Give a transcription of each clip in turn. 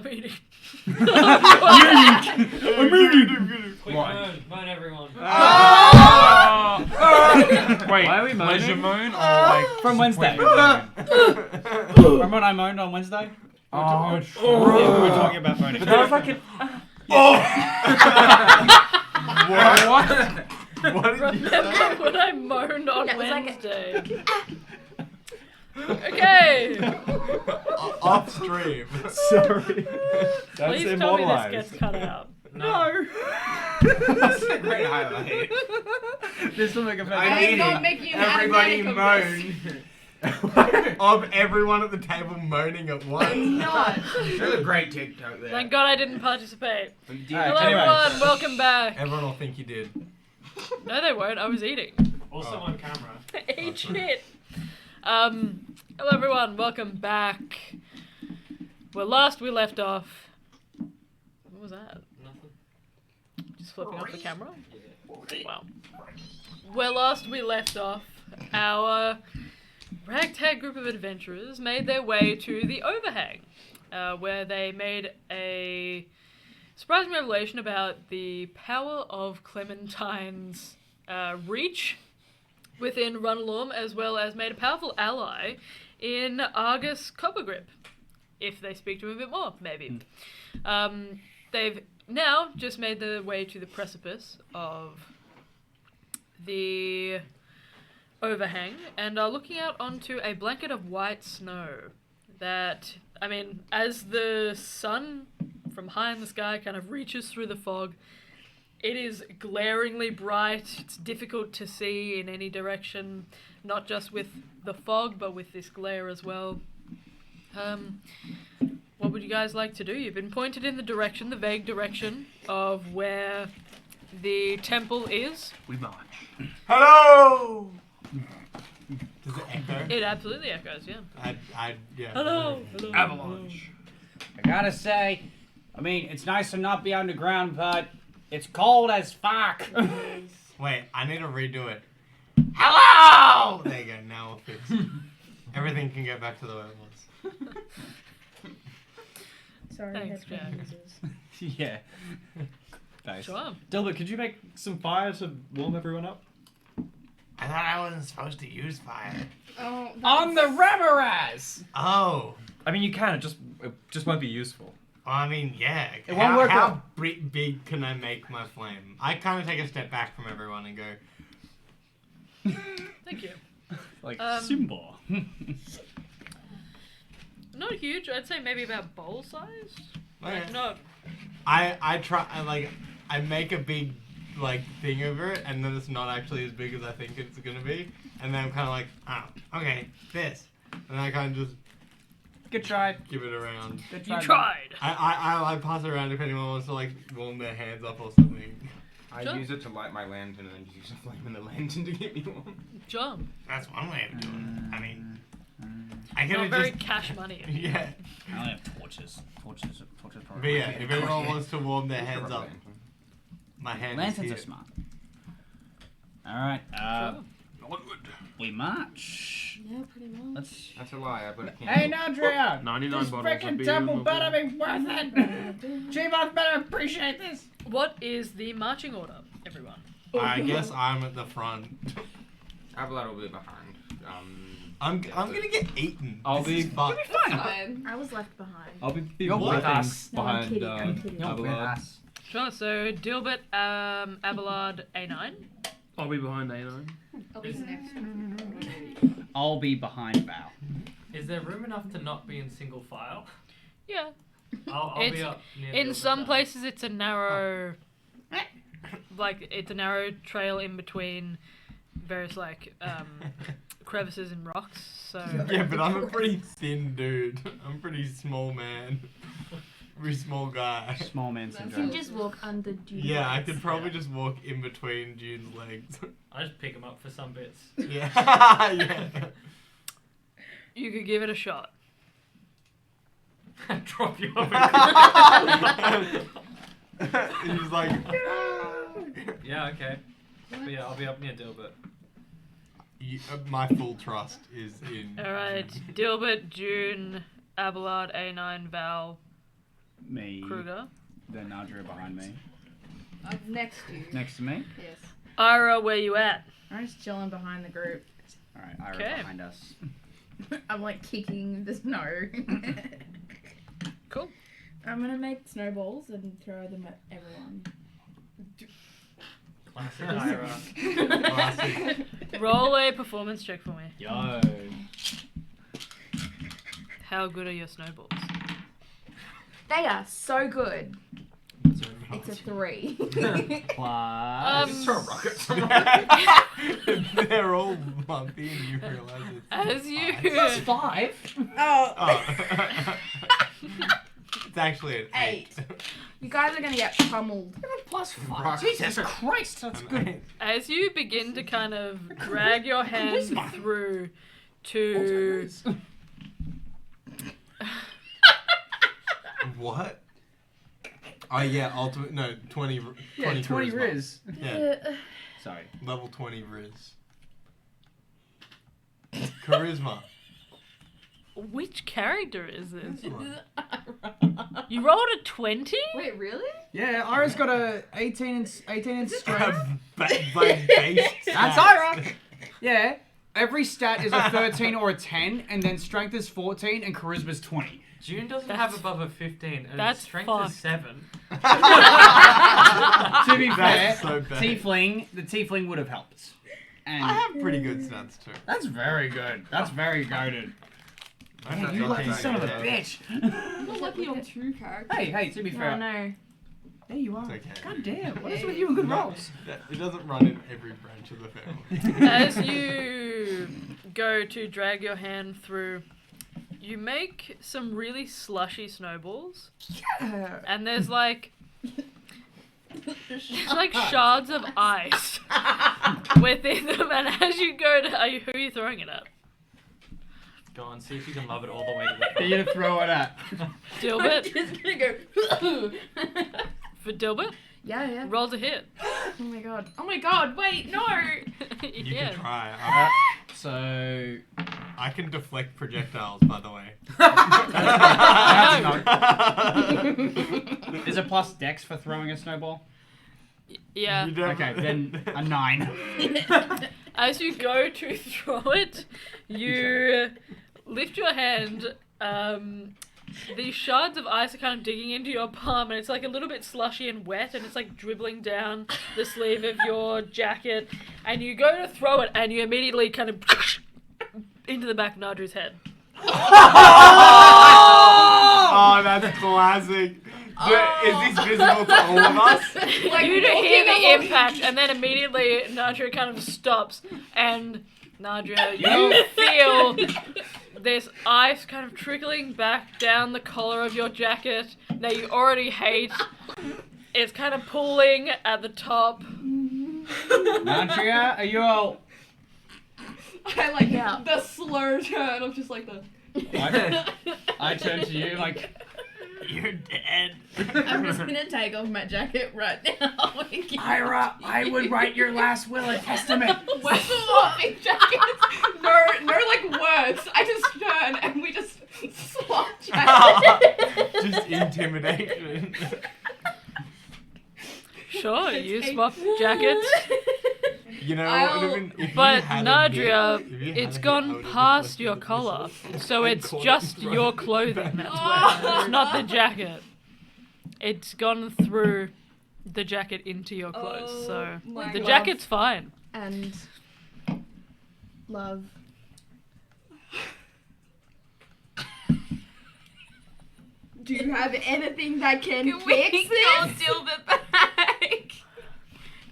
I'm eating. I'm eating. Quick moan everyone. Wait, Why are we moaning? pleasure moan or like From Wednesday. disappointment moan? Remember when I moaned on Wednesday? Oh, We were talking about moaning. But that was like an. What? What did you say? Remember when I moaned on That was like a- Wednesday? Okay. Off stream. Sorry. That's Please tell me this immortalized. gets cut out. No. That's a great highlight. This will make a I'm I'm eating. not making an Everybody automatic of moan. Of everyone at the table moaning at once. I'm not. That's a great TikTok there. Thank God I didn't participate. Alright, Hello anyway. everyone, welcome back. Everyone will think you did. No they won't, I was eating. Also on camera. Eat shit. Hello everyone, welcome back. Well, last we left off. What was that? Nothing. Just flipping off the camera? Wow. Well, last we left off, our ragtag group of adventurers made their way to the Overhang, where they made a surprising revelation about the power of Clementine's reach within Runalorm, as well as made a powerful ally in Argus Coppergrip, if they speak to him a bit more, maybe. They've now just made their way to the precipice of the Overhang and are looking out onto a blanket of white snow that, I mean, as the sun from high in the sky kind of reaches through the fog, it is glaringly bright. It's difficult to see in any direction, not just with the fog, but with this glare as well. What would you guys like to do? You've been pointed in the direction, the vague direction, of where the temple is. We march. Hello! Does it echo? It absolutely echoes, yeah. Yeah. Hello! Hello! Avalanche. I gotta say, I mean, it's nice to not be underground, but it's cold as fuck. Wait, I need to redo it. Hello! There you go, now we'll fix. Everything can go back to the way it was. Sorry, Thanks, headphone Jack. users. Yeah. Nice. Sure. Dilbert, could you make some fire to warm everyone up? I thought I wasn't supposed to use fire. Oh, On the Remoraz! Oh. I mean, you can. It just won't be useful. Well, I mean, yeah. It won't work How big can I make my flame? I kind of take a step back from everyone and go, Thank you. Like Simba. Not huge. I'd say maybe about bowl sized. okay. Like, not. I try, I make a big, thing over it, and then it's not actually as big as I think it's gonna be. And then I'm kind of like, oh, okay, this. And I kind of just Good try. give it around. Good You try. tried. I pass it around if anyone wants to, warm their hands up or something. I Sure. use it to light my lantern and then just use the flame in the lantern to get me warm. Sure. That's one way of doing it. I mean, I Not can very just... cash money. Yeah. I only have torches. Torches But probably. yeah, if anyone wants to warm their hands up, Lantern. my hand Lanterns is are here. smart. Alright, Sure. we march. Yeah, pretty much. Let's. That's a lie, I put a candle. Hey, Nadria! 99 This bottles of frickin' beer temple in the better be worth it! Chivoth better appreciate this! What is the marching order, everyone? I guess I'm at the front. Abelard will be behind. I'm gonna get eaten. I'll This be- is fun. Fine. I was left behind. I'll be You're with walking us. No, I'm behind kidding, I'm kidding. You're with Abelard. us. Sure. So Dilbert, Abelard, A9. I'll be behind A9. I'll be next. I'll be behind Val. Is there room enough to not be in single file? Yeah. I'll It's- be up near In the some other places, it's a narrow, it's a narrow trail in between various crevices and rocks. So Yeah, but I'm a pretty thin dude. I'm a pretty small man. Pretty small guy. Small man You can syndrome. just walk under June. Yeah, I could probably just walk in between June's legs. I just pick them up for some bits. Yeah. Yeah. you could give it a shot. Drop you off. He's like, Yeah, okay. But yeah, I'll be up near Dilbert. my full trust is in. All right, Dilbert, June, Abelard, A9, Val. Me. Kruger. Then Nadria behind me. Next to you. Next to me. Yes. Ira, where you at? I'm just chilling behind the group. Alright, Ira Okay. behind us. I'm like kicking the snow. Cool. I'm gonna make snowballs and throw them at everyone. Classic Ira. Classic. Roll a performance check for me. Yo. How good are your snowballs? They are so good. It's a 3. Plus. Just throw a rocket They're all bumpy and you realize it's As you Plus 5. Oh. Oh. It's actually an 8. You guys are gonna get pummeled. Plus 5. Jesus Christ, that's good. as you begin to kind of drag your hand through to What? Oh yeah, ultimate. No, 20. 20 20 charisma. Riz. Yeah, Sorry. level 20 Riz. Charisma. which character is this? This one. You rolled a 20? Wait, really? Yeah, Ira's got a 18 in strength. Base That's Ira. Yeah. Every stat is a 13 or a 10, and then strength is 14 and charisma's 20. June doesn't That's- have above a 15, and that's its strength fucked. is 7. To be fair, That's so bad. the tiefling would have helped. And I have pretty good stats too. that's very good. That's very goaded. Man, you lucky son of a bitch. I'm not lucky on 2 characters. Hey, to be fair. No. There you are. It's okay. God damn, what is with you and good rolls? It doesn't run in every branch of the family. As you go to drag your hand through, you make some really slushy snowballs. Yeah. And there's like shards of ice within them, and as you go to, who are you throwing it at? Go on, see if you can love it all the way to the Are you gonna throw it at? I'm Dilbert? just gonna go. For Dilbert? Yeah. Roll to hit. Oh my god. Oh my god. Wait, no. You Yeah. can try. So I can deflect projectiles, by the way. is it plus dex for throwing a snowball? Yeah. You don't- Okay, then a 9. As you go to throw it, you lift your hand. These shards of ice are kind of digging into your palm, and it's like a little bit slushy and wet, and it's like dribbling down the sleeve of your jacket. And you go to throw it, and you immediately kind of into the back of Nadru's head. Oh, that's classic. Is this visible to all of us? Like, You don't hear walking the along- impact, and then immediately Nadria kind of stops, and Nadria, you feel this ice kind of trickling back down the collar of your jacket that you already hate. It's kind of pulling at the top. Nandria, are you all... I like Yeah. the slow turn of just like the. I turn to you like... You're dead. I'm just gonna take off my jacket right now. Ira, I would write your last will and testament. We're swapping jackets. No, like words. I just turn and we just swap jackets. Just intimidation. Sure, you swap jackets. You know, I'll- what would have been, if But you had Nadria, if you had it's hit, I gone would've past deflected your the collar, missile so and it's caught it just right your back. clothing that's wet. It's not the jacket. It's gone through the jacket into your clothes, so my the God. jacket's fine. And love. Do you have anything that can Can we fix call this? Dilbert back?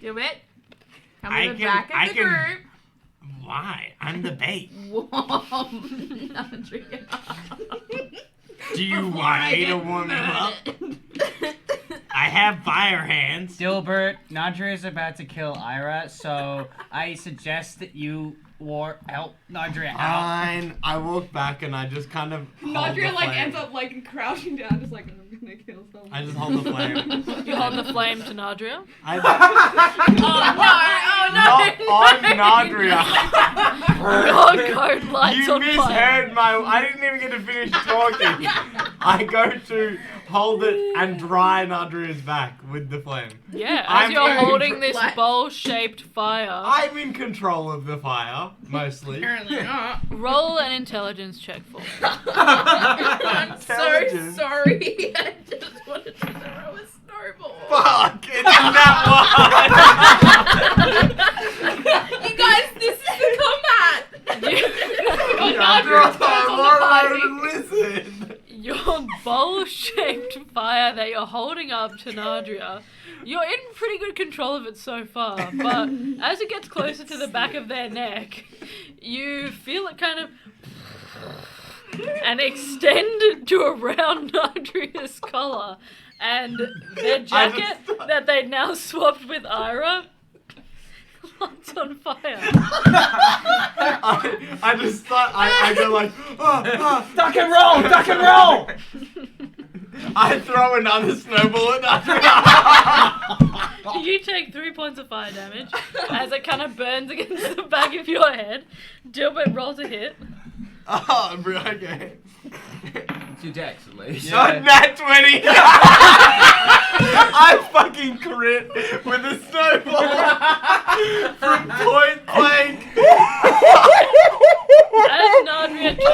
Dilbert, come I to the can- back of I the can- group. Why? I'm the bait. Warm Andrea. Do you Before want I me to get warm you up? murdered. I have fire hands. Dilbert, Nadria is about to kill Ira, so I suggest that you help Nadria out. Fine. I walk back and I just kind of hold the Nadria like flame. ends up like crouching down, just like I'm gonna kill someone. I just hold the flame. You hold the flame to Nadria. I, Oh no! not on Nadria. Your code lights You on fire. misheard my. I didn't even get to finish talking. I go to hold it and dry Nadria's back with the flame. Yeah, as I'm you're in holding this What? bowl-shaped fire, I'm in control of the fire, mostly. Apparently not. roll an intelligence check for me. I'm so Intelligence. sorry. I just wanted to throw a snowball. Fuck! It's that one! You guys, this is the combat. Listen! Your bowl-shaped fire that you're holding up to Nadria, you're in pretty good control of it so far, but as it gets closer to the back of their neck, you feel it kind of and extend to around Nadria's collar, and their jacket that they now swapped with Ira lights on fire. I just thought I go like Duck and roll! Duck and roll! I throw another snowball at Nadria. You take 3 points of fire damage as it kind of burns against the back of your head. Dilbert, roll to hit. Oh, bro, okay. It's your dex, at least. Not nat 20. I fucking crit with a snowball from point blank. As Nadria turns,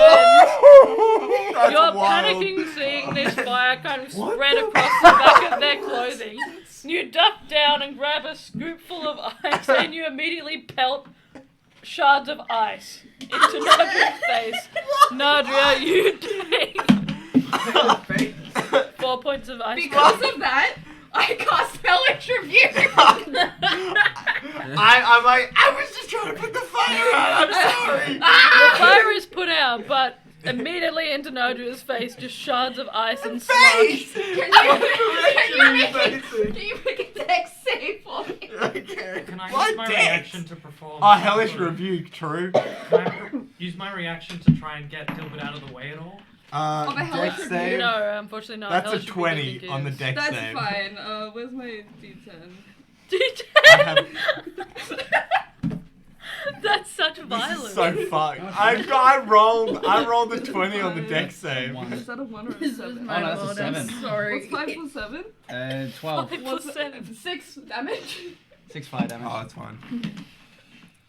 That's you're wild. panicking seeing this fire kind of spread across the back of their clothing. You duck down and grab a scoopful of ice and you immediately pelt shards of ice into Nadria's face. Nadria, you take 4 points of ice. Because of that, I cast Hellish Rebuke. I'm like, I was just trying to put the fire out. I'm sorry. The fire is put out, but immediately into Nadria's face, just shards of ice and slush. Can you make a dex save for me? Okay. Can I My use my dex. reaction to perform? Oh, hellish rebuke, true. Can I use my reaction to try and get Dilbert out of the way at all? Of a hellish Dex rebuke? save. No, unfortunately not. That's a Hellish Rebuke, I 20 think, on the is- dex That's save. fine. Where's my D10? D10! That's such violence. So fucked. I rolled a 20 on the dex save. Is that a 1 or a This 7? is my that's a roll, 7. I'm sorry. What's 5 plus 7? 12. 5 plus 7. 6 damage. 6 fire damage. Oh, it's fine.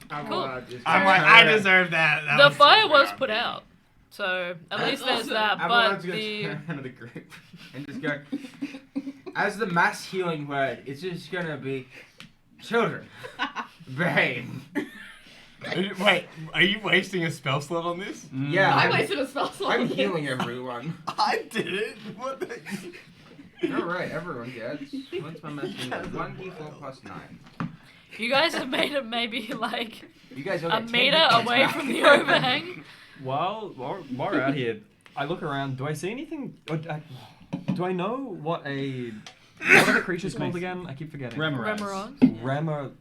Cool. I'm like, I deserve that. That The was fire so was bad. put out. So, at least there's awesome. that, Everyone's but gonna the... turn to the group and just go. As the mass healing word, it's just gonna be children. Behave. Wait, are you wasting a spell slot on this? Yeah, I wasted a spell slot. I'm healing everyone. I did it. What the? Alright, everyone gets. What's my mass healing word? 1d4 plus 9. You guys have made it maybe like You guys all a get 10 meter hit points away back. from the overhang. While we're out here, I look around. Do I see anything? Do I know what are the creatures called again? I keep forgetting. Remoraz. Remor.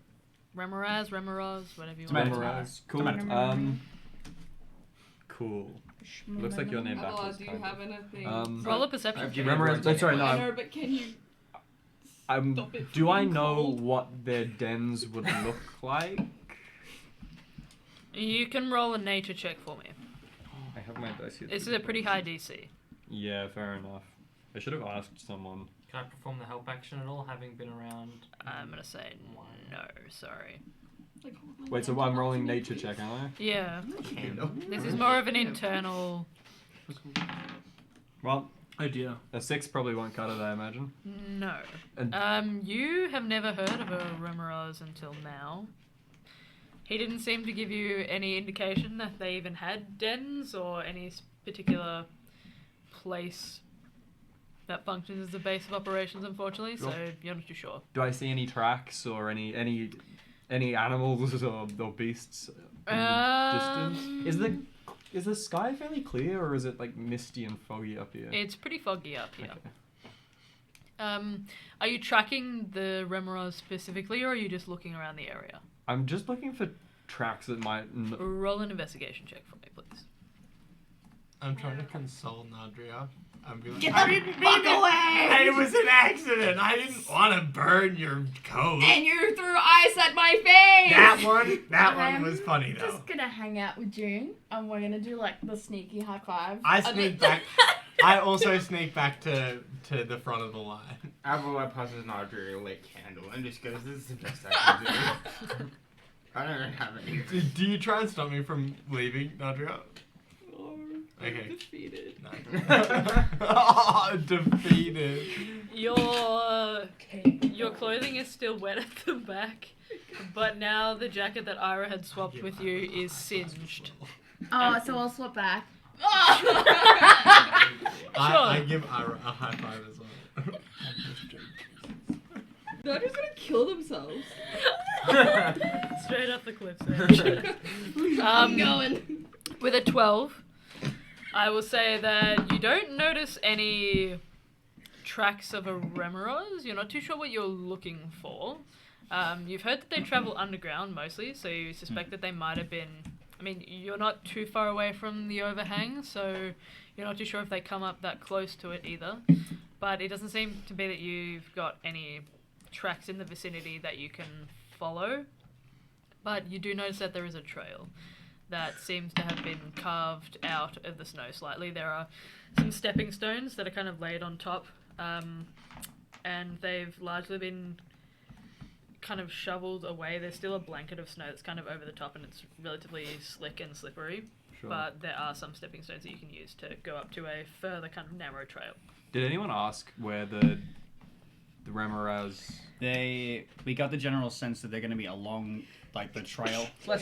Remoraz, whatever you Tomato. want. Remoraz. Cool. Tomato. Cool. Looks like your name Avalon, backwards. do you kind of. have anything? Roll a perception I've check. given Remoraz. No, sorry, no. I know, but can you... Stop it Do from I being know cold. what their dens would look like? You can roll a nature check for me. I have my dice here. This is a pretty high DC. Yeah, fair enough. I should have asked someone. Can I perform the help action at all, having been around? I'm gonna say no, sorry. Like, Wait, so I'm rolling nature check, am I? Yeah. This is more of an internal... Well, Oh dear. a 6 probably won't cut it, I imagine. No. And You have never heard of a Remoraz until now. He didn't seem to give you any indication that they even had dens or any particular place that functions as the base of operations, unfortunately, so you're not too sure. do I see any tracks or any animals or beasts in the distance? Is the sky fairly clear or is it like misty and foggy up here? It's pretty foggy up here. Okay. Are you tracking the Remoraz specifically, or are you just looking around the area? I'm just looking for tracks that might. Roll an investigation check for me, please. I'm trying to console Nadria. I'm being Get like, the fuck away! it was an accident. I didn't want to burn your coat. And you threw ice at my face! That one I'm was funny though. Just gonna hang out with June, and we're gonna do like the sneaky high five. I sneaked back. I also sneak back to the front of the line. Avalon passes an artery lit candle and just goes, "This is the best I can do." I don't even have any. Do you try and stop me from leaving, Nadria? Okay. Defeated. Oh, defeated. Your clothing is still wet at the back, but now the jacket that Ira had swapped with you is singed. Oh, so I'll swap back. I give Ira a high five as well. They're just gonna kill themselves. Straight off the cliff. I'm going. With a 12, I will say that you don't notice any tracks of a Remoraz. You're not too sure what you're looking for. You've heard that they travel underground mostly, so you suspect that they might have been... I mean, you're not too far away from the overhang, so you're not too sure if they come up that close to it either. But it doesn't seem to be that you've got any tracks in the vicinity that you can follow. But you do notice that there is a trail that seems to have been carved out of the snow slightly. There are some stepping stones that are kind of laid on top, and they've largely been kind of shoveled away. There's still a blanket of snow that's kind of over the top, and it's relatively slick and slippery. Sure. But there are some stepping stones that you can use to go up to a further kind of narrow trail. Did anyone ask where the Remoraz... We got the general sense that they're going to be along like the trail. They're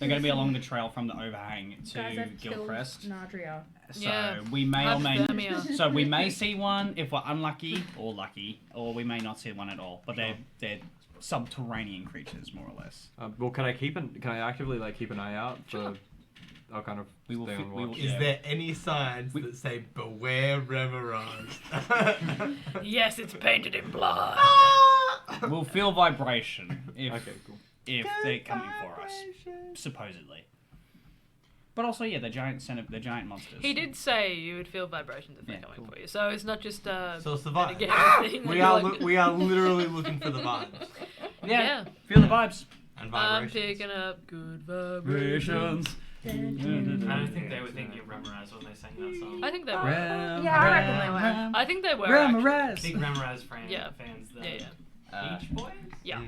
going to be along the trail from the overhang to Guys, I've killed Gilcrest. Nadria. So Yeah. we may or may Hypothermia. so we may see one if we're unlucky or lucky, or we may not see one at all. But they're subterranean creatures more or less. well, can I actively keep an eye out for? I'll kind of We will stay fi- on we will- watch. Is Yeah. there any signs that say "Beware Remoraz"? Yes, it's painted in blood. We'll feel vibration if Okay, cool. they're coming for us, supposedly. But also, yeah, they're giant monsters. He did say you would feel vibrations if they're Yeah, coming for you. So it's not just So it's the a vibe. thing. We are we are literally looking for the vibes Yeah. Feel the vibes. and I'm vibrations. picking up good vibrations. I don't think they were thinking of Remoraz when they sang that song. I think they were. Yeah, I reckon they were. I think they were. actually. Remoraz. Big Remoraz Yeah. fans. The Yeah, Beach Boys? yeah.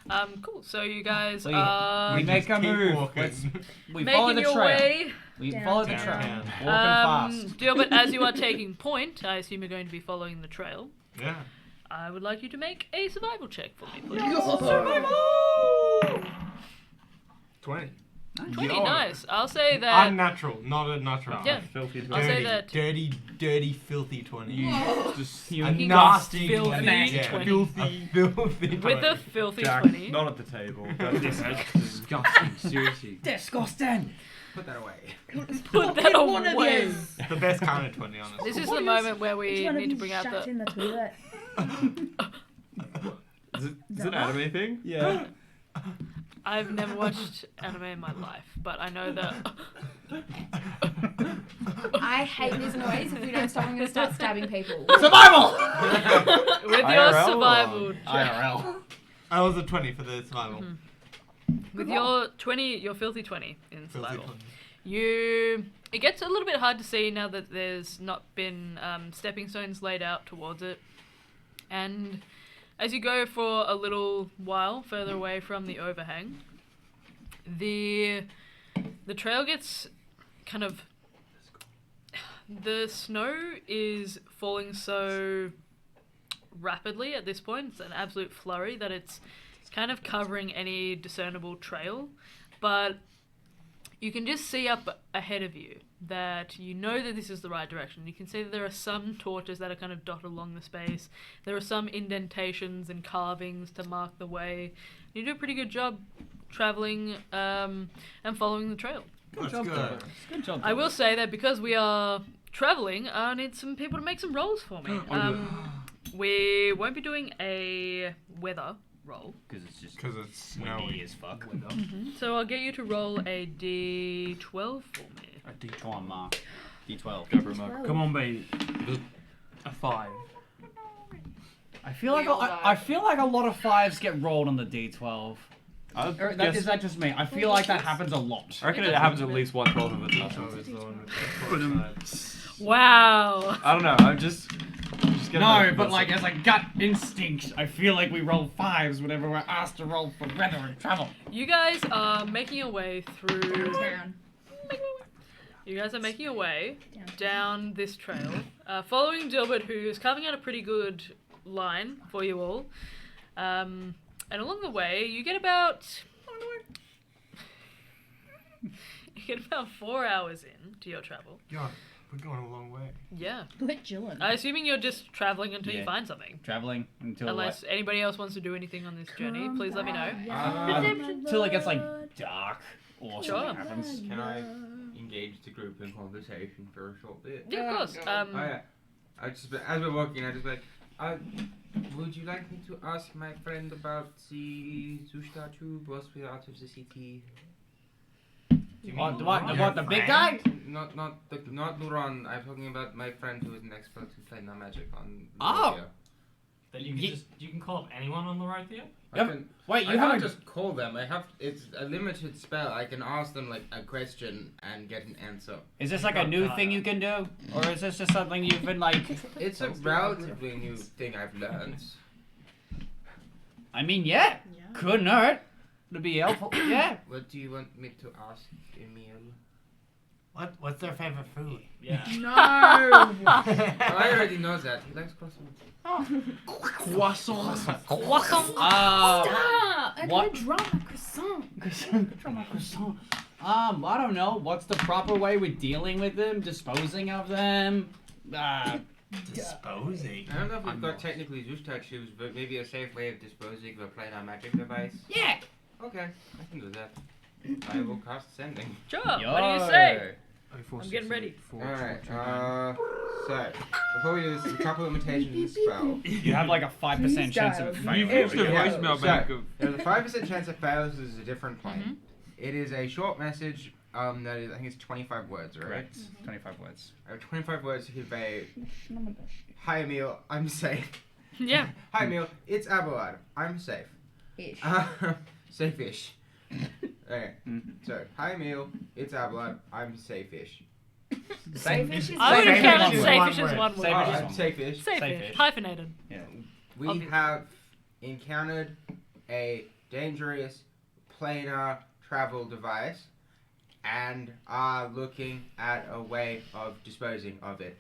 Mm. Cool. So you guys We- are we make just a keep move. walking. We follow making the your trail. way. We Down, follow the down. trail. Down. Walking fast. But as you are taking point, I assume you're going to be following the trail. Yeah. I would like you to make a survival check for me, please. 20. 20, Yo. nice. I'll say that. Unnatural, not a natural. Yeah. Filthy. I'll say that. dirty, filthy 20. Just A nasty filthy 20. Yeah. 20. A filthy 20. With the filthy Jack, 20. not at the table. That's Disgusting. Seriously. Disgusting. Put that away. Put that One of away. these. The best kind of 20, honestly. This is the moment where we Which one of need to you bring out shat the. in the toilet? Is it an anime thing? Yeah. I've never watched anime in my life, but I know that. I hate this noise. If we don't stop, I'm going to start stabbing people. Survival. With your IRL survival check. IRL. I was a 20 for the survival. With your 20, your filthy 20 in Filthy survival. 20. It gets a little bit hard to see now that there's not been stepping stones laid out towards it. And as you go for a little while further away from the overhang, the trail gets kind of... The snow is falling so rapidly at this point. It's an absolute flurry that it's kind of covering any discernible trail. But you can just see up ahead of you that you know that this is the right direction. You can see that there are some torches that are kind of dotted along the space. There are some indentations and carvings to mark the way. You do a pretty good job traveling and following the trail. Let's job, go. Douglas. Good job. I will say that because we are traveling, I need some people to make some rolls for me. We won't be doing a weather roll. Because it's just Because it's windy snowy. as fuck. So I'll get you to roll a d12 for me. A D12. Come on, Mark. D12. Go for a mark. Come on, baby. A 5. I feel like a lot of 5s get rolled on the D12. I Or that, guess- is that just me? I feel like that happens a lot. I reckon it happens at least 1/12 of it. Oh, it's the one with the side. Wow. I don't know. I'm just getting No, that- but like as a gut instinct, I feel like we roll 5s whenever we're asked to roll for weather and travel. You guys are making your way through. Town. You guys are making your way down this trail, following Dilbert, who's carving out a pretty good line for you all. And along the way, you get about 4 hours in to your travel. God, we're going a long way. Yeah. We're chilling. Assuming you're just traveling until you Yeah. find something. Traveling until Unless anybody else wants to do anything on this journey, please let me know. until it gets like dark or Sure. something happens. Can I engage the group in conversation for a short bit? Yeah, of course. Oh yeah. I just as we're walking, I just like, would you like me to ask my friend about the zoo statue was out of the city? What the big guy? Not Nuran. I'm talking about my friend who is an expert in planar magic on. Oh. Lucia. That you can call up anyone on Lorothea? Wait, I you can't haven't just call them. It's a limited spell. I can ask them like a question and get an answer. Is this like a new thing you can do? Or is this just something you've been like... It's a relatively new thing I've learned. I mean, yeah. Couldn't hurt. To be helpful. Yeah. What do you want me to ask, Emil? What's their favorite food? Yeah. No. I already know that. He likes croissants. Croissants. Croissant. Stop! I'm what? gonna drop my croissant. I don't know. What's the proper way with dealing with them? Disposing of them? Disposing. I don't know if we've got technically Zustak shoes, but maybe a safe way of disposing of a planar magic device. Yeah. Okay, I can do that. I will cast sending. Sure. What do you say? I'm getting ready. Alright, so, before we do this, a couple of limitations in the spell. You have like a 5% chance of You've failure. used the Yeah, voicemail so, bank of... There's a 5% chance of failure, this is a different plane. It is a short message, that is, I think it's 25 words, right? Correct. 25 words. I have 25 words to convey. Hi Emil, I'm safe. Yeah. Hi Emil, it's Abelard. I'm safe. Ish. Safe-ish. Okay, so, hi Emil, it's Abelard. I'm safe-ish. Safe-ish? I would Safe-ish count is safe-ish one as word. one word. Oh, Safe-ish. I'm safe-ish. Safe-ish. Safe-ish. Hyphenated. Yeah. We have encountered a dangerous planar travel device and are looking at a way of disposing of it.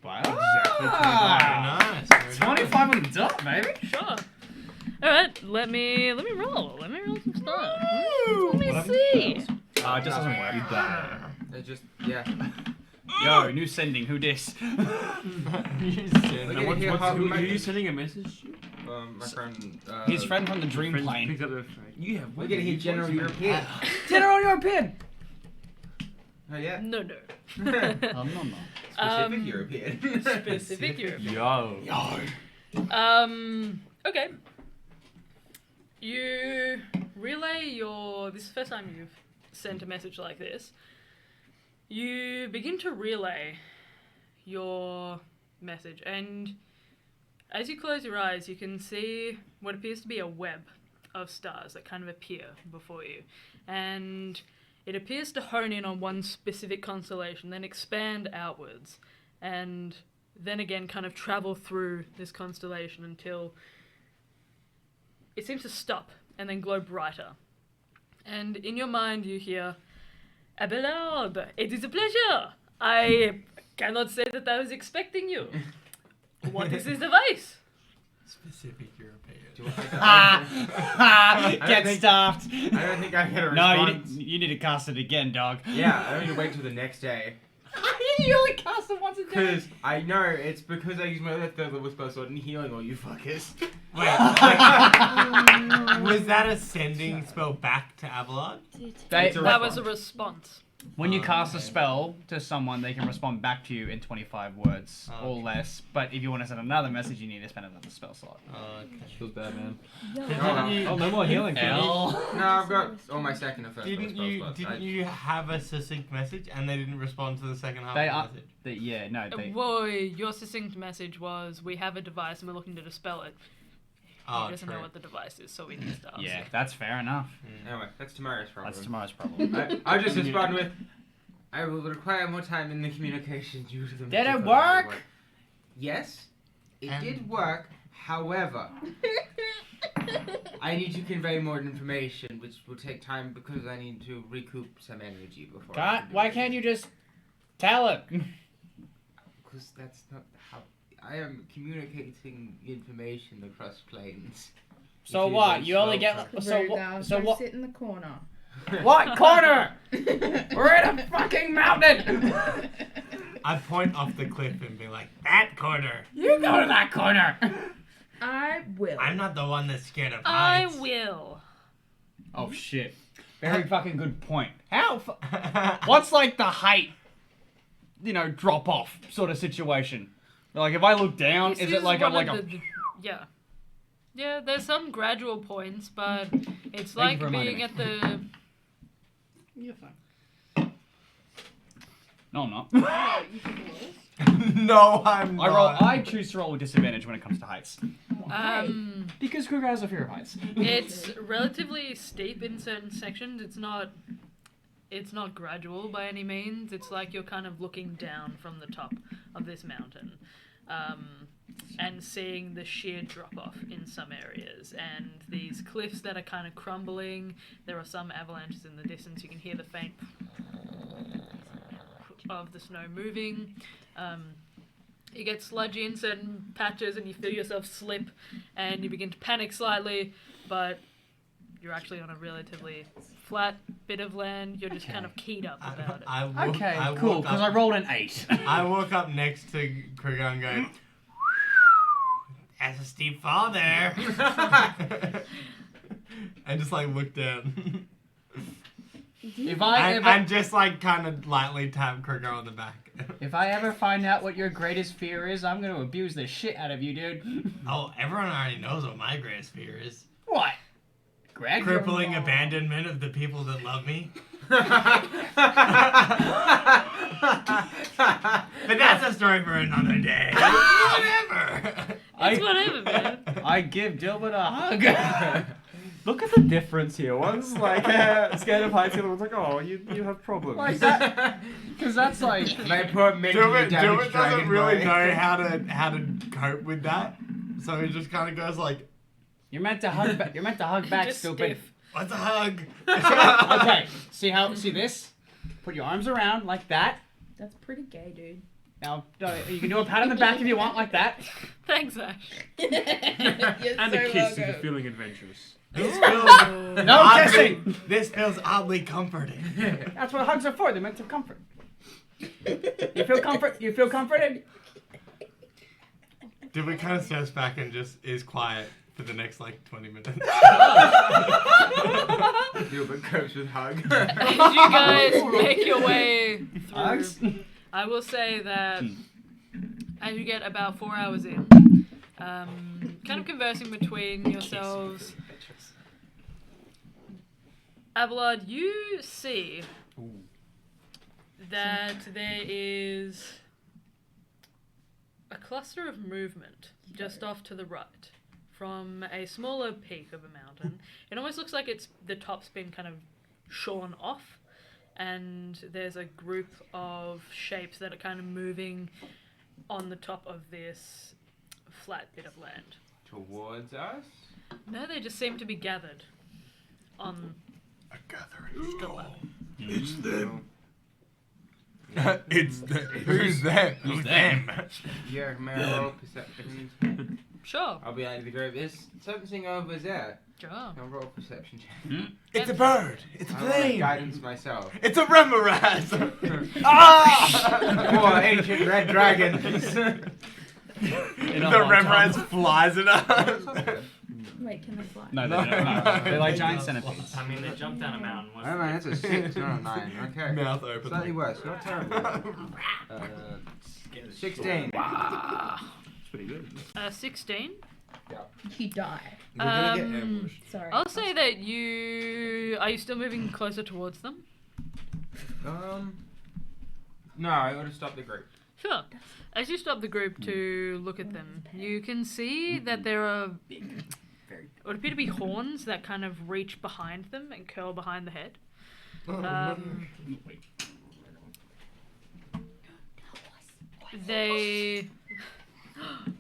Wow. Exactly. Ah, Nice. 25 on the dot, baby. Sure. Alright, let me roll. Let me roll some stuff. Let me see. It just doesn't work. It just, yeah. Yo, new sending. Who dis? We're gonna hear how Who we are you might, sending a message to? my friend, His friend from the dream Friends plane. picked up their phone. You have we're gonna hear General European. General European. Oh yeah. No, no. No. Specific European. Specific European. Yo. Okay. You relay your... This is the first time you've sent a message like this. You begin to relay your message, and as you close your eyes, you can see what appears to be a web of stars that kind of appear before you. And it appears to hone in on one specific constellation, then expand outwards, and then again kind of travel through this constellation until it seems to stop and then glow brighter. And in your mind you hear, Abelard, it is a pleasure. I cannot say that I was expecting you. What is this device? Specific European. Get stuffed. I don't think I get a No, response. you need to cast it again, dog. Yeah, I need to wait till the next day. You only cast it once a day. Because I know it's because I used my other third level spell, so I didn't healing all you fuckers. Wait, was that a sending spell back to Abelard? It's a That was a response. response. When you cast a spell to someone, they can respond back to you in 25 words Oh, or less. But if you want to send another message, you need to spend another spell slot. Okay. Feels bad, man. Oh, Oh, no more healing. L. no, I've got all my second and first level Didn't spell you slots. didn't you have a succinct message and they didn't respond to the second half They of are. the message? Yeah, no. They, Well, your succinct message was, we have a device and we're looking to dispel it. Oh, he doesn't know true. what the device is, so he needs to ask. Yeah, that's fair enough. Anyway, that's tomorrow's problem. That's tomorrow's problem. I'll just respond with, I will require more time in the communication due to the Did it difficulty of work? Yes, it And- did work. However, I need to convey more information, which will take time because I need to recoup some energy before. Why can't you just tell him? Because that's not how I am communicating information across planes. So If you what? don't You only slow get pro- so Rude what? now, So go what? sit in the corner. What corner? We're in a fucking mountain. I point off the cliff and be like, that corner. You go to that corner. I will. I'm not the one that's scared of I heights. will. Oh shit! Very fucking good point. How? What's like the height? Drop off sort of situation. Like if I look down, This is it like one I'm like of a? the- Yeah. Yeah, there's some gradual points, but it's Thank you like for reminding being me. at the. You're fine. No, I'm not. You can do this. No, I'm not. I choose to roll with disadvantage when it comes to heights because Kruger has a fear of heights. It's relatively steep in certain sections. It's not gradual by any means. It's like you're kind of looking down from the top of this mountain, and seeing the sheer drop off in some areas, and these cliffs that are kind of crumbling. There are some avalanches in the distance. You can hear the faint of the snow moving. You get sludgy in certain patches and you feel yourself slip and you begin to panic slightly, but you're actually on a relatively flat bit of land. You're just kind of keyed up about it. I Cool. walk Because up- I rolled an 8. I walk up next to Kruger and go, that's a steep fall there. And just like look down. And just like kind of lightly tap Kruger on the back. If I ever find out what your greatest fear is, I'm gonna abuse the shit out of you, dude. Oh, everyone already knows what my greatest fear is. What? Greg? Crippling abandonment of the people that love me. But that's a story for another day. Whatever. It's whatever, man. I give Dilbert a hug. Look at the difference here. One's like scared of heights, the other one's like, oh, you have problems. Like that. Because that's like. My poor mentally damaged Dilbert doesn't dragon really boy. know how to cope with that, so he just kind of goes like, You're meant to hug back. You're meant to hug back, Just stupid. stiff. "What's a hug?" Okay. See this? Put your arms around like that. That's pretty gay, dude. Now you can do a pat on the back if you want, like that. Thanks, Ash. And a kiss if you're feeling adventurous. This feels No oddly, kissing. This feels oddly comforting. That's what hugs are for. They're meant to comfort. You feel comfort. You feel comforted. Did we kind of step back and just is quiet for the next like 20 minutes? Dilbert copes with hug. As you guys make your way through, Hugs. I will say that as you get about 4 hours in, kind of conversing between yourselves, Abelard, you see that there is a cluster of movement just off to the right from a smaller peak of a mountain. It almost looks like it's the top's been kind of shorn off, and there's a group of shapes that are kind of moving on the top of this flat bit of land. Towards us? No, they just seem to be gathered on A gathering. the level. It's them. It's them. Who's them? Who's them? Yeah, may I roll perception? Sure. I'll be out of the group. There's something over there. Sure. I'll roll perception check. It's a bird. It's a I roll plane. guidance myself. It's a remoraz. Ah! Four ancient red dragons. The remoraz flies at us. Wait, can they fly? No, they don't. No. They're like giant centipedes. I mean, they jumped down a mountain. Oh man, that's a 6, not a 9. Okay. Mouth open. Slightly worse, not terrible. 16. It's pretty good. 16. You die. We're gonna get Um, ambushed. Sorry. I'll say that are you still moving closer towards them? No, I ought to stop the group. Sure. As you stop the group to look at them, you can see that there are what appear to be horns that kind of reach behind them and curl behind the head. They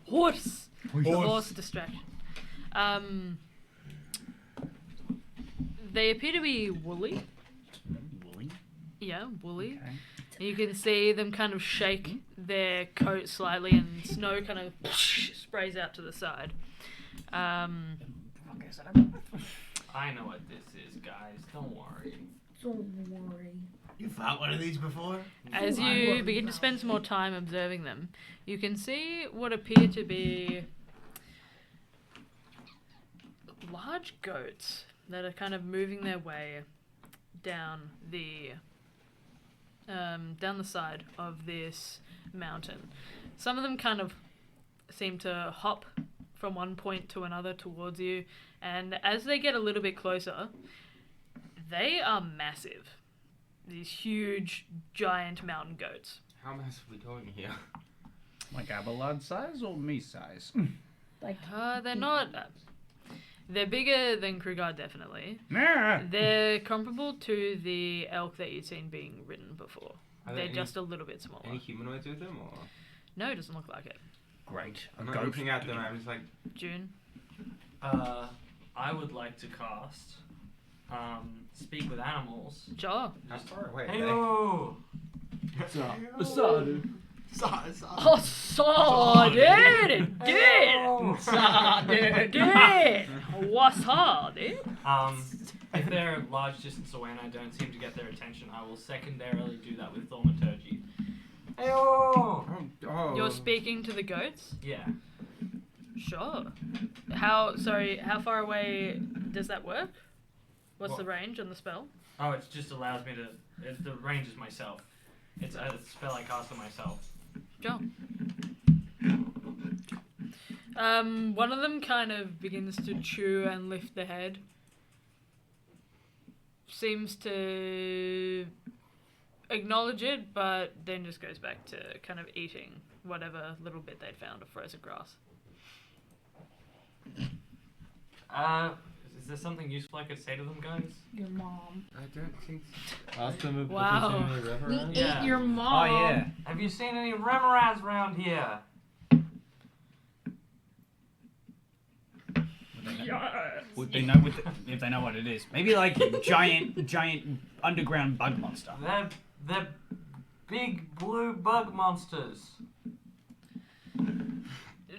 horse distraction. They appear to be woolly. Woolly? Yeah, woolly. Okay. You can see them kind of shake their coat slightly, and snow kind of sprays out to the side. I know what this is, guys. Don't worry. Don't worry. You fought one of these before? As you begin to spend some more time observing them, you can see what appear to be large goats that are kind of moving their way down the side of this mountain. Some of them kind of seem to hop from one point to another towards you, and as they get a little bit closer, they are massive. These huge, giant mountain goats. How much are we talking here? Like Abelard size or me size? Like, They're not. They're bigger than Krugard, definitely. Nah. They're comparable to the elk that you'd seen being ridden before. Are They're there just a little bit smaller. any humanoids with them, or? No, it doesn't look like it. Great. I'm not looking at them. I'm just like, June. I would like to cast Speak with Animals. Sure. how far away? Heyo! Oh, saw it did. What's hard, eh? If they're a large distance away and I don't seem to get their attention, I will secondarily do that with Thaumaturgy. Heyo! Oh. You're speaking to the goats? Yeah. Sure. How far away does that work? What's What? the range on the spell? Oh, it just allows me to. The range is myself. It's a spell I cast on myself. Sure. One of them kind of begins to chew and lift the head. Seems to acknowledge it, but then just goes back to kind of eating whatever little bit they'd found of frozen grass. Is there something useful I could say to them, guys? your mom. I don't think. Ask them if Wow. there's any river We around. Yeah. ate your mom. Oh yeah. Have you seen any remoras around here? Would they know if they know what it is? Maybe like giant underground bug monster. They're big blue bug monsters.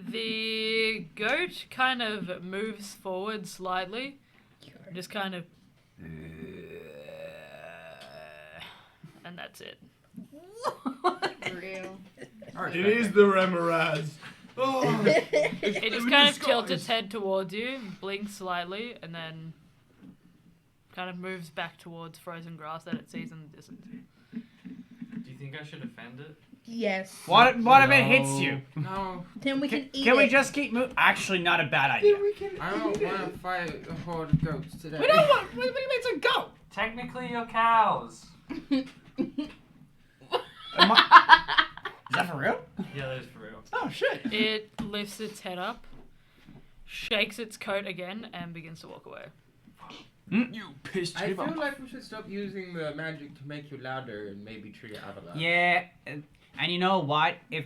The goat kind of moves forward slightly, just kind of, and that's it. Real. It is the Remoraz. Oh. It just kind of tilts its head towards you, blinks slightly, and then kind of moves back towards frozen grass that it sees in the distance. Do you think I should offend it? Yes. What if it hits you? No, Then we can eat Can it. we just keep moving? Actually, not a bad idea. I don't want to fight a horde of goats today. We don't want. What do you mean it's a goat? Technically, you're cows. Is that for real? Yeah, that is for real. Oh shit. It lifts its head up, shakes its coat again, and begins to walk away. You pissed I him feel off. like we should stop using the magic to make you louder and maybe trigger Avalanche. Yeah, and you know what? If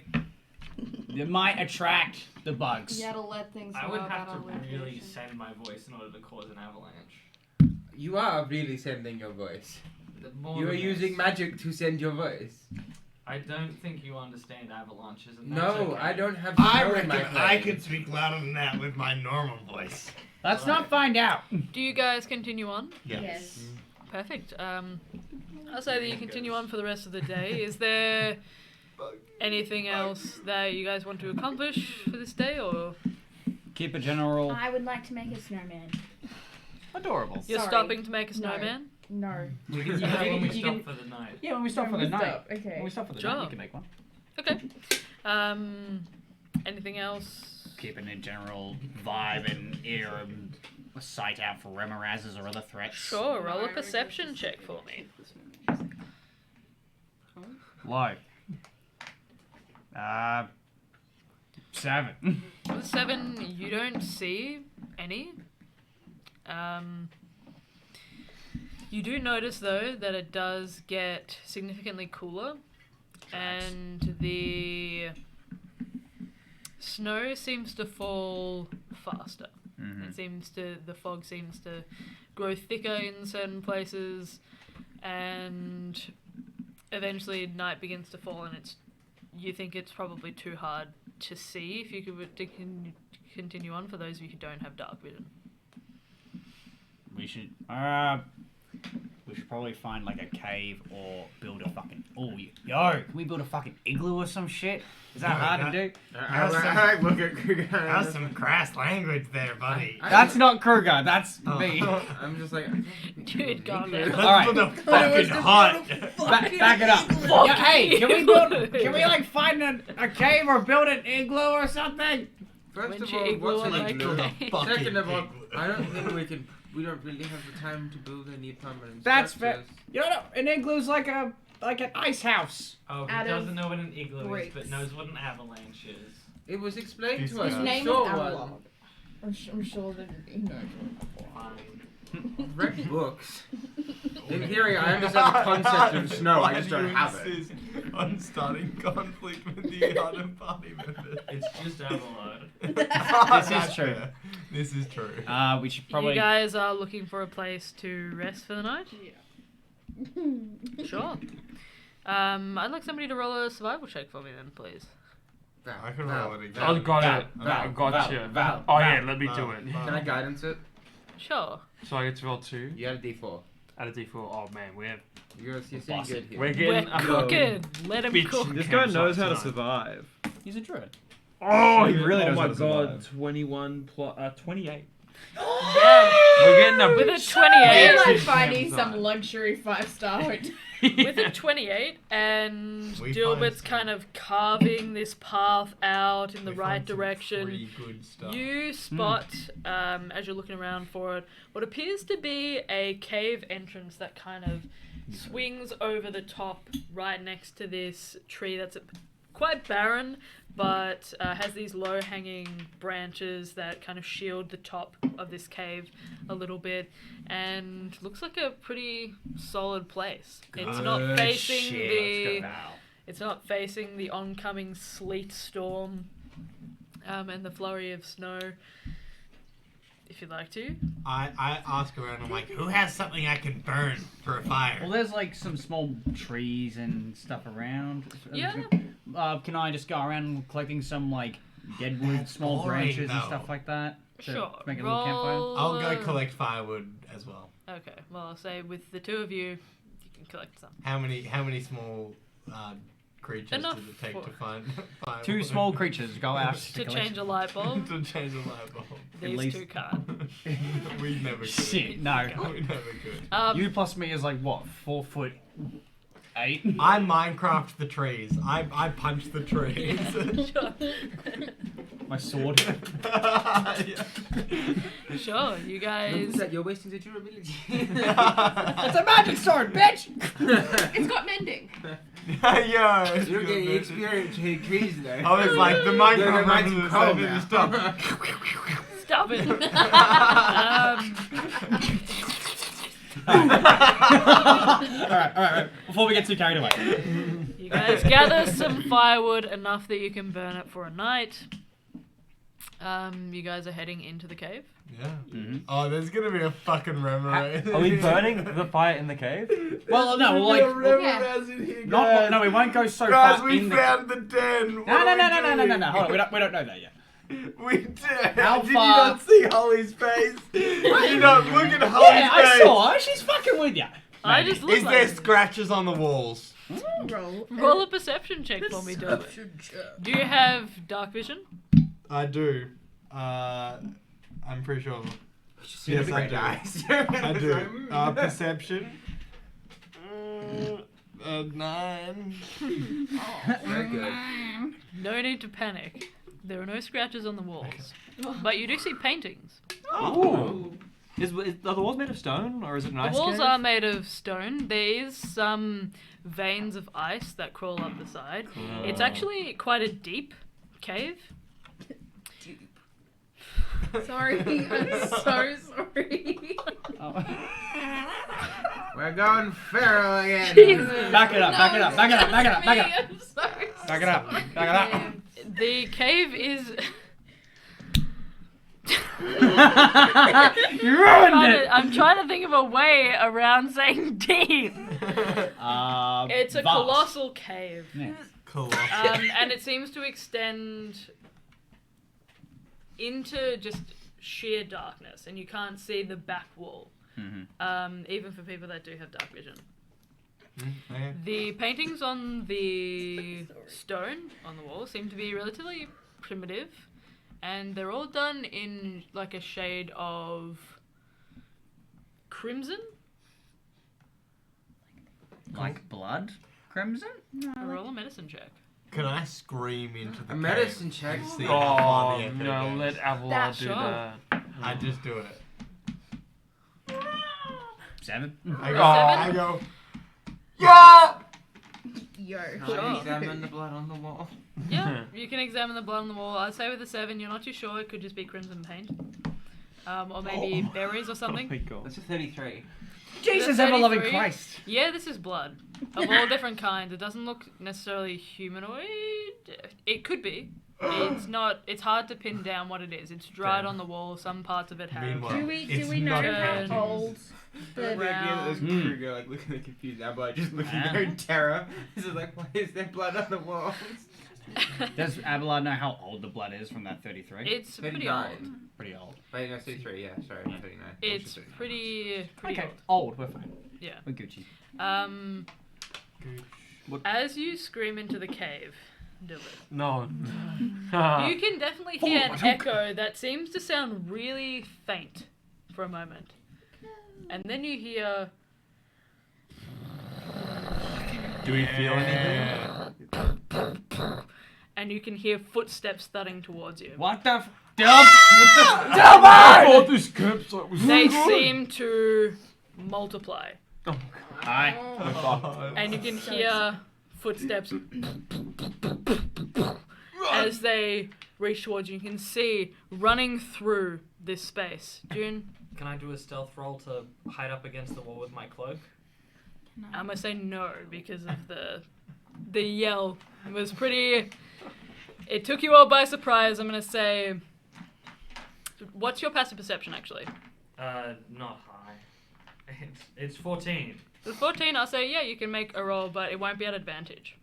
it might attract the bugs. You gotta let things I know would about have to our really location. send my voice in order to cause an avalanche. You are really sending your voice. More You are than using this. magic to send your voice. I don't think you understand avalanches, and No, that's okay. I don't have I snow in reckon my I plane. could speak louder than that with my normal voice. Let's not find out. Do you guys continue on? Yes. Perfect. I'll say that you continue on for the rest of the day. Is there anything else that you guys want to accomplish for this day, or Keep a general. I would like to make a snowman. Adorable. you're Sorry. stopping to make a No. snowman? No. We can do that when we You stop can- for the night. Yeah, when we stop for When the we night. stop, okay. When we stop for the Sure. night, you can make one. Okay. Anything else? Keeping a general vibe and ear and a sight out for remorazes or other threats. Sure. Roll a perception check for me. Low. 7. With 7, you don't see any. You do notice, though, that it does get significantly cooler, and the snow seems to fall faster. The fog seems to grow thicker in certain places, and eventually night begins to fall, and you think it's probably too hard to see if you could continue on for those of you who don't have dark vision. We should probably find like a cave or build a fucking. Oh, can we build a fucking igloo or some shit? Is that hard to do? Look at Kruger. That's some crass language there, buddy. That's not Kruger. That's me. I'm just like, Dude, calm down. Let's Alright. put the fucking hut. Back it up. Yeah, hey, can we like find a cave or build an igloo or something? first When of she all, igloo what's on an my igloo? cave. Second of all, I don't think we don't really have the time to build any permanent That's fair. structures. You know, an igloo's like an ice house. Oh, he Out of doesn't know what an igloo is, bricks. but knows what an avalanche is. It was explained His to us. His I'm name sure is one. Analog. I'm sure that he knows what Fine. I've read books. In theory, I understand the concept of snow. I just don't have it. On starting conflict with the other party members. It's just Avalon. This is true. This is true. We should probably. You guys are looking for a place to rest for the night? Yeah. Sure. I'd like somebody to roll a survival check for me then, please. I can roll it again. I got it. Val, I gotcha. Val, Oh Val, yeah, let me do it. Can I guidance it? Sure. So I get to roll 2 You got a D4. out of D4. Oh man, You're seeing good here. we're We're getting cooking. Let him bitch. cook. This guy Campsite knows how to tonight. survive. He's a druid. Oh, He really knows oh how my to god, survive. 21 plus 28. Yeah. We're getting a With a We're 28. like Bitch finding campsite. some luxury 5-star hotel. With a 28, and We Dilbert's find kind of carving this path out in the We right find some direction. pretty good stuff. You spot, as you're looking around for it, what appears to be a cave entrance that kind of swings over the top right next to this tree that's quite barren, but has these low-hanging branches that kind of shield the top of this cave a little bit, and looks like a pretty solid place. It's not facing it's not facing the oncoming sleet storm and the flurry of snow. If you'd like to. I ask around, I'm like, who has something I can burn for a fire? Well, there's like some small trees and stuff around. Yeah. Can I just go around collecting some like dead wood, That's small boring, branches and though. stuff like that? To Sure. Make a little campfire. I'll go collect firewood as well. Okay, well, I'll say with the two of you, you can collect some. How many small creatures Enough does it take for- to find firewood? 2 small creatures go out To collect- change a light bulb, to change a light bulb. these least- two can't. We never could. Shit, no. We never could. You plus me is like what, 4'8"? I Minecraft the trees. I punch the trees. Sure. My sword. Yeah. Sure, you guys. That you're wasting the durability. It's a magic sword, bitch! It's got mending. Yeah. it's You're good, getting man. experience hitting trees though. I was like, the That Minecraft reminds me references, cold they need to now. stop. Stop it. Alright. Before we get too carried away. You guys gather some firewood, enough that you can burn it for a night. You guys are heading into the cave. Yeah. Mm-hmm. Oh, there's gonna be a fucking memory. Are we burning the fire in the cave? Well, no, There's like. gonna be a Yeah. memories in here, Not, guys. no, we won't go so Guys, far we in the. found the den. No. What are we doing? Hold on, we don't know that yet. We did. How Did far- you not see Holly's face? Did you not look at Holly's Yeah, I face? saw her. She's fucking with you. I just look Is like there scratches on the walls? Roll a perception check for me, Dilbert. Do you have dark vision? I do. I'm pretty sure. Yes, I do. I do. Perception. 9. Very good. No need to panic. There are no scratches on the walls. But you do see paintings. Ooh. Are the walls made of stone, or is it an ice The walls cave? are made of stone. There is some veins of ice that crawl up the side. It's actually quite a deep cave. Sorry, I'm so sorry. Oh. We're going feral again. Jesus. Back it up, back it up, back it up, back it up, back it up. I'm sorry. Back it up, back it up. The cave is. You ruined it! I'm trying to think of a way around saying deep. It's a vast. colossal cave. Yeah. Colossal. And it seems to extend into just sheer darkness, and you can't see the back wall, even for people that do have dark vision. Okay. The paintings on the stone on the wall seem to be relatively primitive, and they're all done in like a shade of crimson. Like blood? Crimson? Roll a medicine check. Can I scream into the A medicine cave check? and see how far Oh the echo no, goes? let Avalon That's do sure. that. I just do it. 7. I go. Oh. I go. Yeah. Yo. Can Sure. I examine the blood on the wall? Yeah, you can examine the blood on the wall. I'd say with a 7, you're not too sure. It could just be crimson paint. Or maybe berries or Oh something. my god. That's a 33. Jesus, The ever loving 33. Christ. Yeah, this is blood. Of all different kinds. It doesn't look necessarily humanoid. It could be. It's not. It's hard to pin down what it is. It's dried on the wall. Some parts of it have. Meanwhile, Do we it's know not how good. old the Round. Kruger like looking at confused Abba, just looking at her in terror. This is like, why is there blood on the walls? Does Abelard know how old the blood is from that 33? It's pretty 39. old. Pretty old. Wait, no, 33, yeah, sorry, not 39. It's pretty Okay, old. old, we're fine. Yeah. We're Gucci. As you scream into the cave, Dylan, No. you can definitely hear an echo that seems to sound really faint for a moment. And then you hear Do we feel anything? and you can hear footsteps thudding towards you. What the f- I thought this campsite was They good. seem to multiply. Hi. And you can hear footsteps as they reach towards you. You can see running through this space. June, Can I do a stealth roll to hide up against the wall with my cloak? I'm gonna say no because of the yell. It was pretty. It took you all by surprise. I'm gonna say. What's your passive perception actually? Not high. It's 14. The 14. I'll say yeah. You can make a roll, but it won't be at advantage.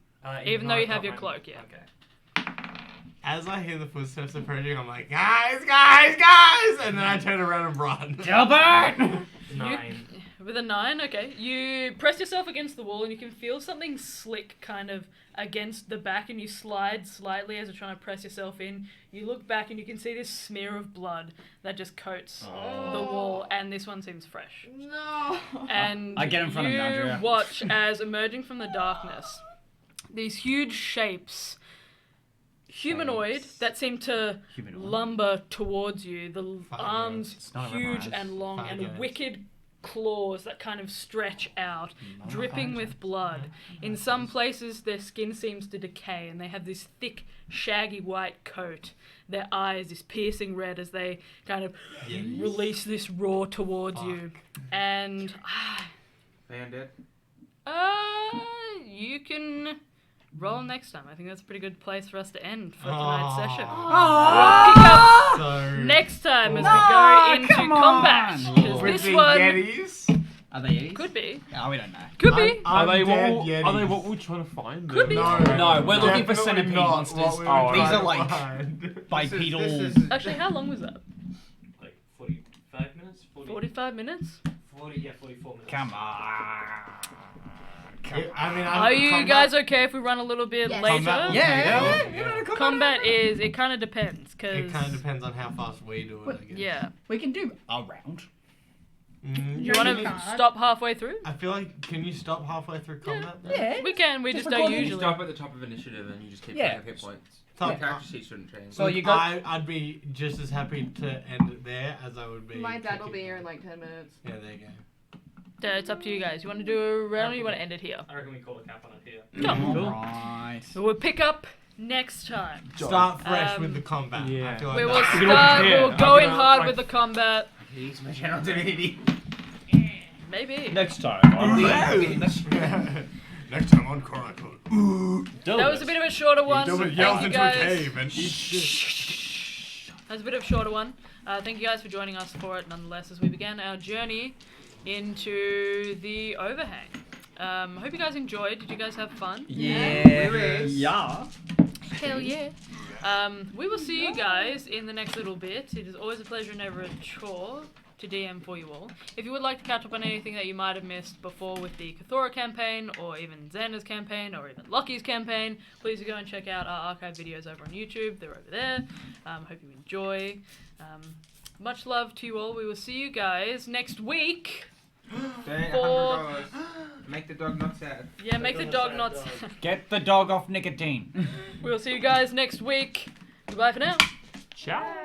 Even though I've you have got your my- cloak, yeah. Okay. As I hear the footsteps approaching, I'm like, guys, guys, guys! And then I turn around and run. Gilbert! 9. With a 9, okay. You press yourself against the wall and you can feel something slick kind of against the back, and you slide slightly as you're trying to press yourself in. You look back and you can see this smear of blood that just coats the wall, and this one seems fresh. No. And I get in front of you Nadria. watch as emerging from the darkness, these huge shapes, humanoid, that seem to Humanoid. lumber towards you. The arms It's not a huge mirage. and long, and Fargos. wicked claws that kind of stretch out, dripping with blood. In some places, their skin seems to decay, and they have this thick, shaggy white coat. Their eyes is piercing red as they kind of release this roar towards you. And They undead? you can roll next time. I think that's a pretty good place for us to end for tonight's session. Ah! We'll pick up So, next time as we No, go into come combat. on. 'Cause with this the one Yetis? Are they Yetis? could be. Oh, we don't know. Could be. Are they Undead what? Yetis. Are they what we're trying to find? Could be. No, No, we're looking for definitely centipede not monsters. what we were Oh, these trying are to like find. bipedal. Actually, how long was that? Like 45 minutes? 45 minutes? 44 minutes. Come on. I mean, Are you guys okay if we run a little bit Yes. later? Combat- Yeah. Combat is, it kind of depends, because... It kind of depends on how fast we do it, I guess. Yeah. We can do a round. Mm, You want to can't. stop halfway through? I feel like, can you stop halfway through combat? then? Yeah. We can, we Just just don't record it. You usually. stop at the top of initiative and you just keep Yeah. playing hit points. So, Your character sheet shouldn't change. So you got. I'd be just as happy to end it there as I would be. My dad will kicking be here it. in like 10 minutes. Yeah, there you go. It's up to you guys. You want to do a round or you want to end it here? I reckon we call a cap on it here. No. Right. So we'll pick up next time. Start fresh with the combat. yeah. I feel like We will that's- can all start. prepare. We'll go in gonna, hard like- with the combat. Use my channel divinity. Maybe. Next time. Next time on Chronicle. That was a bit of a shorter one. So Yells thank you into a guys. cave and eats shit. That was a bit of a shorter one. Thank you guys for joining us for it, nonetheless, as we began our journey into the Overhang. Hope you guys enjoyed. Did you guys have fun? Yes. Yeah. Hell yeah. We will see you guys in the next little bit. It is always a pleasure, never a chore, to DM for you all. If you would like to catch up on anything that you might have missed before with the Cathora campaign, or even Xander's campaign, or even Lockie's campaign, please go and check out our archive videos over on YouTube. They're over there. Hope you enjoy. Much love to you all. We will see you guys next week. Donate For- $100. Make the dog not sad. Yeah, make the dog not... Get the dog off nicotine. We'll see you guys next week. Goodbye for now. Ciao.